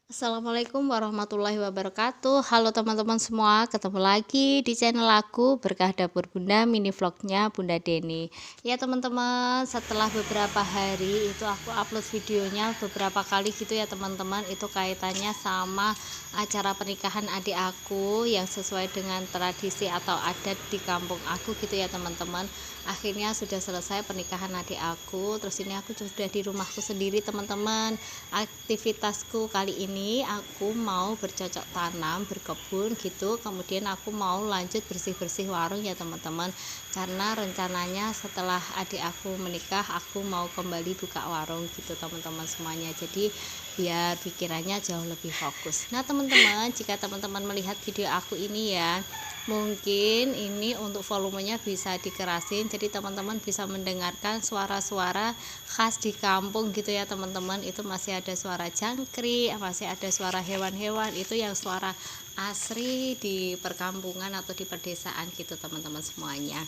Assalamualaikum warahmatullahi wabarakatuh. Halo teman-teman semua, ketemu lagi di channel aku Berkah Dapur Bunda, mini vlognya Bunda Deni. Ya teman-teman, setelah beberapa hari itu aku upload videonya beberapa kali gitu ya teman-teman. Itu kaitannya sama acara pernikahan adik aku yang sesuai dengan tradisi atau adat di kampung aku gitu ya teman-teman. Akhirnya sudah selesai pernikahan adik aku. Terus ini aku sudah di rumahku sendiri teman-teman. Aktivitasku kali ini aku mau bercocok tanam, berkebun gitu. Kemudian aku mau lanjut bersih-bersih warung ya teman-teman, karena rencananya setelah adik aku menikah aku mau kembali buka warung gitu teman-teman semuanya. Jadi biar pikirannya jauh lebih fokus. Nah teman-teman, jika teman-teman melihat video aku ini ya, mungkin ini untuk volumenya bisa dikerasin, jadi teman-teman bisa mendengarkan suara-suara khas di kampung gitu ya teman-teman. Itu masih ada suara jangkrik, masih ada suara hewan-hewan, itu yang suara asri di perkampungan atau di pedesaan gitu teman-teman semuanya.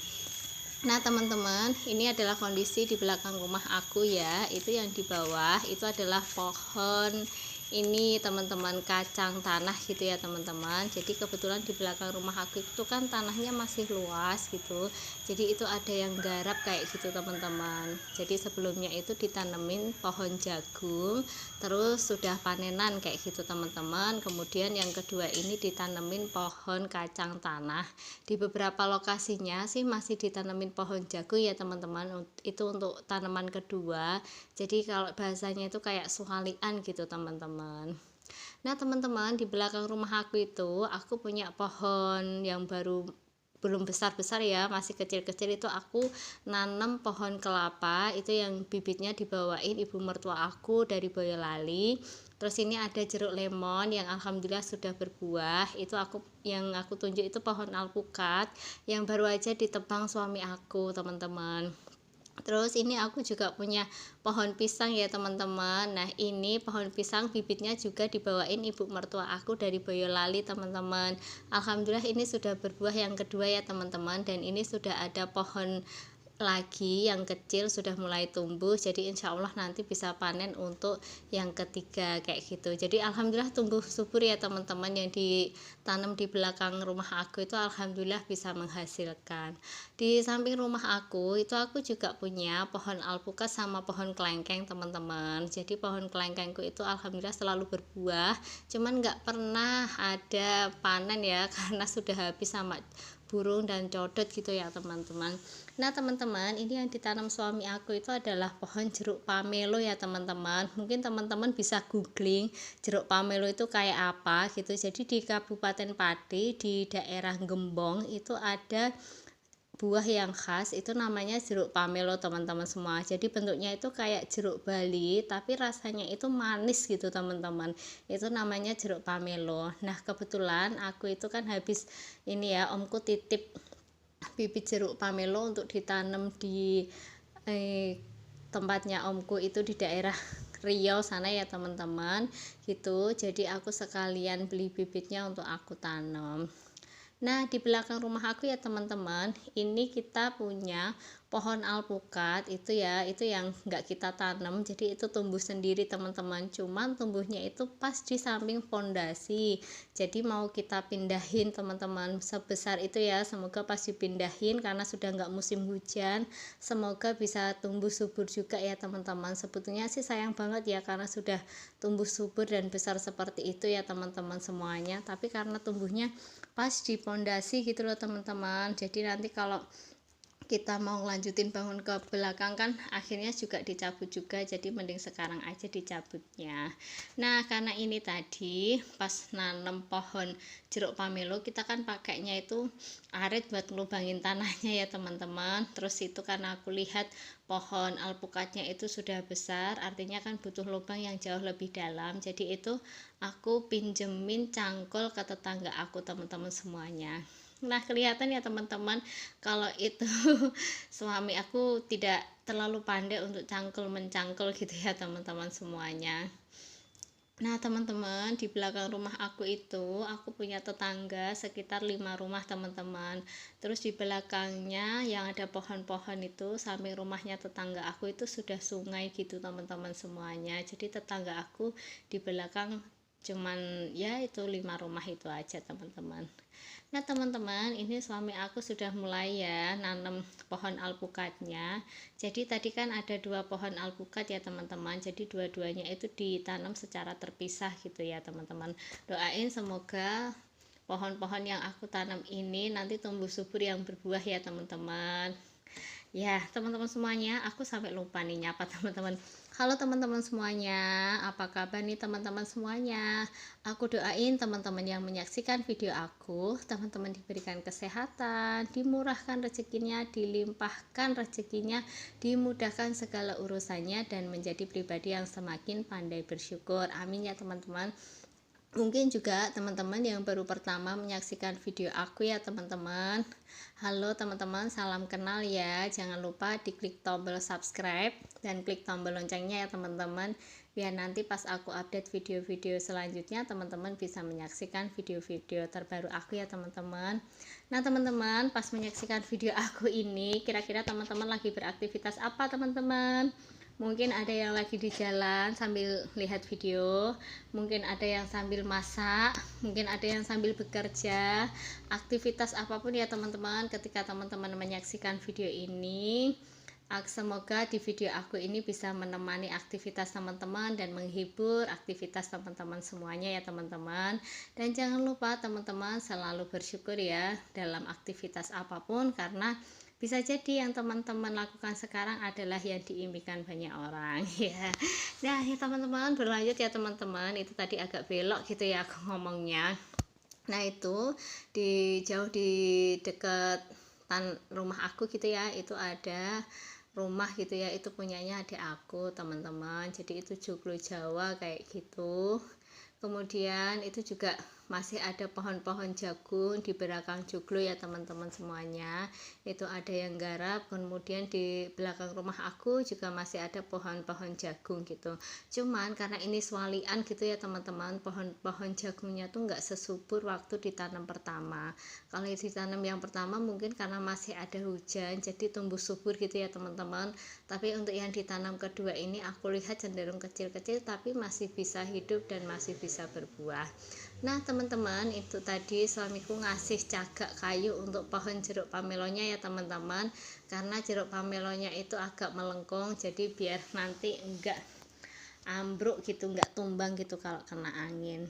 Nah teman-teman, ini adalah kondisi di belakang rumah aku ya. Itu yang di bawah itu adalah pohon ini teman-teman, kacang tanah gitu ya teman-teman. Jadi kebetulan di belakang rumah aku itu kan tanahnya masih luas gitu, jadi itu ada yang garap kayak gitu teman-teman. Jadi sebelumnya itu ditanemin pohon jagung, terus sudah panenan kayak gitu teman-teman. Kemudian yang kedua ini ditanemin pohon kacang tanah. Di beberapa lokasinya sih masih ditanemin pohon jagung ya teman-teman, itu untuk tanaman kedua. Jadi kalau bahasanya itu kayak suhalian gitu teman-teman. Nah teman-teman, di belakang rumah aku itu aku punya pohon yang baru, belum besar-besar ya, masih kecil-kecil. Itu aku nanam pohon kelapa, itu yang bibitnya dibawain ibu mertua aku dari Boyolali. Terus ini ada jeruk lemon yang alhamdulillah sudah berbuah. Itu aku, yang aku tunjuk itu pohon alpukat yang baru aja ditebang suami aku teman-teman. Terus ini aku juga punya pohon pisang ya teman-teman. Nah ini pohon pisang bibitnya juga dibawain ibu mertua aku dari Boyolali teman-teman. Alhamdulillah ini sudah berbuah yang kedua ya teman-teman. Dan ini sudah ada pohon lagi yang kecil sudah mulai tumbuh, jadi insya Allah nanti bisa panen untuk yang ketiga kayak gitu. Jadi alhamdulillah tumbuh subur ya teman-teman. Yang ditanam di belakang rumah aku itu alhamdulillah bisa menghasilkan. Di samping rumah aku itu aku juga punya pohon alpukat sama pohon kelengkeng teman-teman. Jadi pohon kelengkengku itu alhamdulillah selalu berbuah, cuman nggak pernah ada panen ya karena sudah habis sama burung dan codot gitu ya teman-teman. Nah teman-teman, ini yang ditanam suami aku itu adalah pohon jeruk pamelo ya teman-teman. Mungkin teman-teman bisa googling jeruk pamelo itu kayak apa gitu. Jadi di Kabupaten Pati di daerah Gembong itu ada buah yang khas, itu namanya jeruk pamelo teman-teman semua. Jadi bentuknya itu kayak jeruk Bali tapi rasanya itu manis gitu teman-teman. Itu namanya jeruk pamelo. Nah kebetulan aku itu kan habis ini ya, omku titip bibit jeruk pamelo untuk ditanam di tempatnya omku itu di daerah Riau sana ya teman-teman gitu. Jadi aku sekalian beli bibitnya untuk aku tanam. Nah di belakang rumah aku ya teman-teman, ini kita punya pohon alpukat itu ya, itu yang nggak kita tanam, jadi itu tumbuh sendiri teman-teman. Cuman tumbuhnya itu pas di samping fondasi, jadi mau kita pindahin teman-teman. Sebesar itu ya, semoga pas dipindahin karena sudah nggak musim hujan, semoga bisa tumbuh subur juga ya teman-teman. Sebetulnya sih sayang banget ya karena sudah tumbuh subur dan besar seperti itu ya teman-teman semuanya, tapi karena tumbuhnya pas di pondasi gitu loh teman-teman. Jadi nanti kalau kita mau lanjutin bangun ke belakang kan akhirnya juga dicabut juga, jadi mending sekarang aja dicabutnya. Nah karena ini tadi pas nanam pohon jeruk pamelo kita kan pakainya itu arit buat ngelubangin tanahnya ya teman-teman. Terus itu karena aku lihat pohon alpukatnya itu sudah besar, artinya kan butuh lubang yang jauh lebih dalam, jadi itu aku pinjemin cangkul ke tetangga aku teman-teman semuanya. Nah kelihatan ya teman-teman kalau itu suami aku tidak terlalu pandai untuk cangkul mencangkul gitu ya teman-teman semuanya. Nah teman-teman, di belakang rumah aku itu aku punya tetangga sekitar 5 rumah teman-teman. Terus di belakangnya yang ada pohon-pohon itu samping rumahnya tetangga aku itu sudah sungai gitu teman-teman semuanya. Jadi tetangga aku di belakang cuman ya itu 5 rumah itu aja teman-teman. Nah teman-teman, ini suami aku sudah mulai ya nanam pohon alpukatnya. Jadi tadi kan ada 2 pohon alpukat ya teman-teman, jadi dua-duanya itu ditanam secara terpisah gitu ya teman-teman. Doain semoga pohon-pohon yang aku tanam ini nanti tumbuh subur yang berbuah ya teman-teman. Ya teman-teman semuanya, aku sampai lupa nih nyapa teman-teman. Halo teman-teman semuanya, apa kabar nih teman-teman semuanya? Aku doain teman-teman yang menyaksikan video aku, teman-teman diberikan kesehatan, dimurahkan rezekinya, dilimpahkan rezekinya, dimudahkan segala urusannya, dan menjadi pribadi yang semakin pandai bersyukur. Amin ya teman-teman. Mungkin juga teman-teman yang baru pertama menyaksikan video aku ya teman-teman. Halo teman-teman, salam kenal ya. Jangan lupa diklik tombol subscribe dan klik tombol loncengnya ya teman-teman, biar nanti pas aku update video-video selanjutnya teman-teman bisa menyaksikan video-video terbaru aku ya teman-teman. Nah teman-teman, pas menyaksikan video aku ini, kira-kira teman-teman lagi beraktivitas apa teman-teman? Mungkin ada yang lagi di jalan sambil lihat video, mungkin ada yang sambil masak, mungkin ada yang sambil bekerja. Aktivitas apapun ya teman-teman, ketika teman-teman menyaksikan video ini, semoga di video aku ini bisa menemani aktivitas teman-teman dan menghibur aktivitas teman-teman semuanya ya teman-teman. Dan jangan lupa teman-teman selalu bersyukur ya dalam aktivitas apapun, karena bisa jadi yang teman-teman lakukan sekarang adalah yang diimpikan banyak orang ya. Nah ya teman-teman, berlanjut ya teman-teman, itu tadi agak belok gitu ya aku ngomongnya. Nah itu jauh di dekat rumah aku gitu ya, itu ada rumah gitu ya, itu punyanya adik aku teman-teman, jadi itu joglo Jawa kayak gitu. Kemudian itu juga masih ada pohon-pohon jagung di belakang joglo ya teman-teman semuanya, itu ada yang garap. Kemudian di belakang rumah aku juga masih ada pohon-pohon jagung gitu, cuman karena ini swalian gitu ya teman-teman, pohon-pohon jagungnya tuh nggak sesubur waktu ditanam pertama. Kalau ditanam yang pertama mungkin karena masih ada hujan jadi tumbuh subur gitu ya teman-teman, tapi untuk yang ditanam kedua ini aku lihat cenderung kecil-kecil tapi masih bisa hidup dan masih bisa berbuah. Nah teman-teman, itu tadi suamiku ngasih cagak kayu untuk pohon jeruk pamelonya ya teman-teman, karena jeruk pamelonya itu agak melengkung, jadi biar nanti enggak ambruk gitu, enggak tumbang gitu kalau kena angin.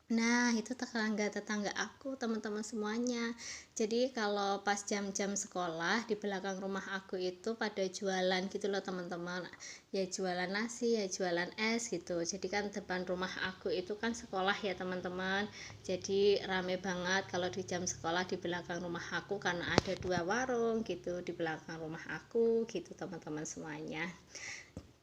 Nah itu tetangga-tetangga aku teman-teman semuanya, jadi kalau pas jam-jam sekolah di belakang rumah aku itu pada jualan gitu loh teman-teman, ya jualan nasi ya jualan es gitu. Jadi kan depan rumah aku itu kan sekolah ya teman-teman, jadi rame banget kalau di jam sekolah di belakang rumah aku, karena ada 2 warung gitu di belakang rumah aku gitu teman-teman semuanya.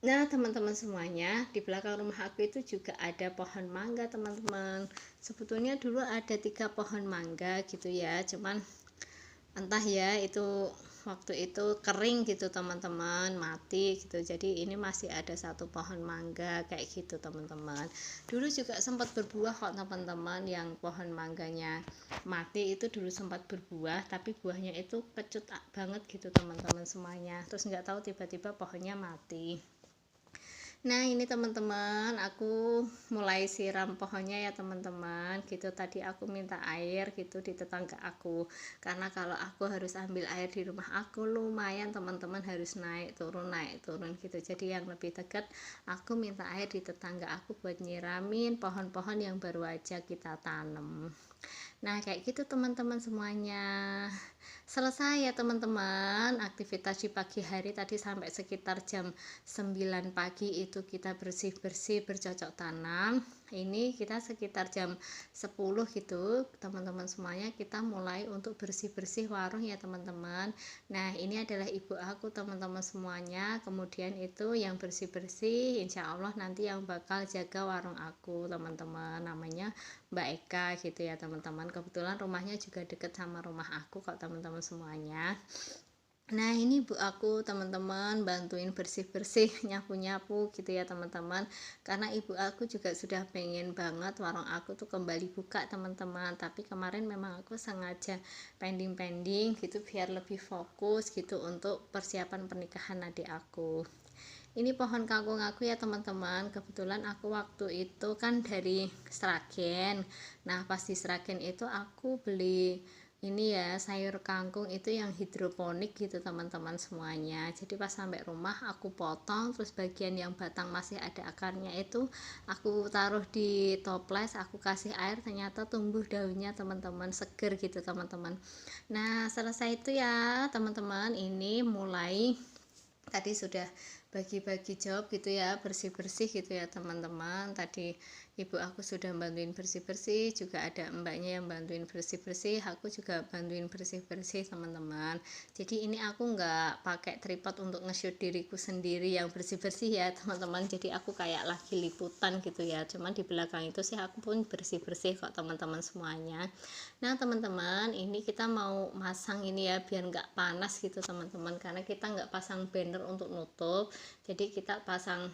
Nah teman-teman semuanya, di belakang rumah aku itu juga ada pohon mangga teman-teman. Sebetulnya dulu ada 3 pohon mangga gitu ya, cuman entah ya itu waktu itu kering gitu teman-teman, mati gitu. Jadi ini masih ada 1 pohon mangga kayak gitu teman-teman. Dulu juga sempat berbuah kok teman-teman, yang pohon mangganya mati itu dulu sempat berbuah, tapi buahnya itu kecut banget gitu teman-teman semuanya. Terus nggak tahu tiba-tiba pohonnya mati. Nah ini teman-teman, aku mulai siram pohonnya ya teman-teman gitu. Tadi aku minta air gitu di tetangga aku, karena kalau aku harus ambil air di rumah aku lumayan teman-teman, harus naik turun gitu. Jadi yang lebih dekat aku minta air di tetangga aku buat nyiramin pohon-pohon yang baru aja kita tanam. Nah kayak gitu teman-teman semuanya. Selesai ya teman-teman aktivitas di pagi hari tadi, sampai sekitar jam 9 pagi itu kita bersih-bersih bercocok tanam. Ini kita sekitar jam 10 gitu teman-teman semuanya, kita mulai untuk bersih-bersih warung ya teman-teman. Nah ini adalah ibu aku teman-teman semuanya, kemudian itu yang bersih-bersih insya Allah nanti yang bakal jaga warung aku teman-teman, namanya Mbak Eka gitu ya teman-teman. Kebetulan rumahnya juga deket sama rumah aku kok teman-teman semuanya. Nah ini ibu aku teman-teman bantuin bersih-bersih, nyapu-nyapu gitu ya teman-teman, karena ibu aku juga sudah pengen banget warung aku tuh kembali buka teman-teman, tapi kemarin memang aku sengaja pending gitu biar lebih fokus gitu untuk persiapan pernikahan adik aku. Ini pohon kangkung aku ya teman-teman, kebetulan aku waktu itu kan dari Sragen. Nah pas di Sragen itu aku beli ini ya sayur kangkung itu yang hidroponik gitu teman-teman semuanya. Jadi pas sampai rumah aku potong, terus bagian yang batang masih ada akarnya itu aku taruh di toples, aku kasih air, ternyata tumbuh daunnya teman-teman, seger gitu teman-teman. Nah selesai itu ya teman-teman, ini mulai tadi sudah bagi-bagi job gitu ya, bersih-bersih gitu ya teman-teman. Tadi ibu aku sudah bantuin bersih-bersih, juga ada mbaknya yang bantuin bersih-bersih, aku juga bantuin bersih-bersih teman-teman. Jadi ini aku nggak pakai tripod untuk nge-shoot diriku sendiri yang bersih-bersih ya teman-teman, jadi aku kayak lagi liputan gitu ya, cuman di belakang itu sih aku pun bersih-bersih kok teman-teman semuanya. Nah teman-teman, ini kita mau masang ini ya biar nggak panas gitu teman-teman, karena kita nggak pasang banner untuk nutup, jadi kita pasang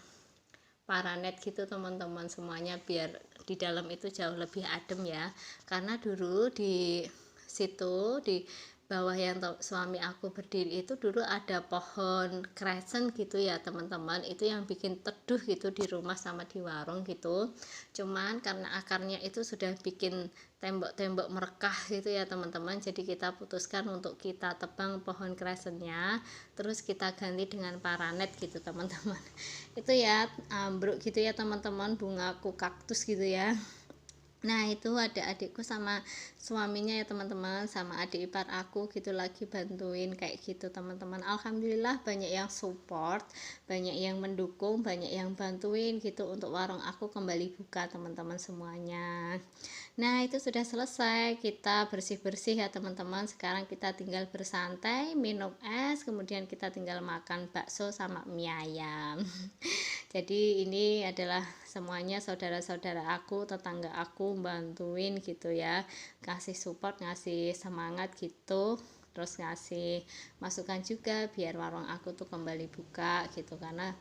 paranet gitu teman-teman semuanya, biar di dalam itu jauh lebih adem ya. Karena dulu di situ di bawah yang suami aku berdiri itu dulu ada pohon kresen gitu ya teman-teman, itu yang bikin teduh gitu di rumah sama di warung gitu. Cuman karena akarnya itu sudah bikin tembok-tembok merekah gitu ya teman-teman, jadi kita putuskan untuk kita tebang pohon kresennya, terus kita ganti dengan paranet gitu teman-teman. Itu ya ambruk gitu ya teman-teman, bungaku kaktus gitu ya. Nah itu ada adikku sama suaminya ya teman-teman, sama adik ipar aku gitu lagi bantuin kayak gitu teman-teman. Alhamdulillah banyak yang support, banyak yang mendukung, banyak yang bantuin gitu untuk warung aku kembali buka teman-teman semuanya. Nah itu sudah selesai, kita bersih-bersih ya teman-teman. Sekarang kita tinggal bersantai, minum es, kemudian kita tinggal makan bakso sama mie ayam. Jadi ini adalah semuanya saudara-saudara aku, tetangga aku bantuin gitu ya, kasih support, ngasih semangat gitu, terus ngasih masukan juga biar warung aku tuh kembali buka gitu, karena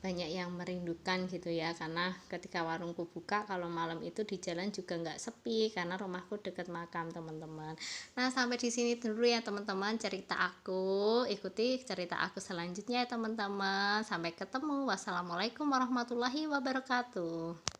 banyak yang merindukan gitu ya, karena ketika warungku buka kalau malam itu di jalan juga nggak sepi karena rumahku dekat makam teman-teman. Nah sampai di sini dulu ya teman-teman cerita aku, ikuti cerita aku selanjutnya ya teman-teman. Sampai ketemu, wassalamualaikum warahmatullahi wabarakatuh.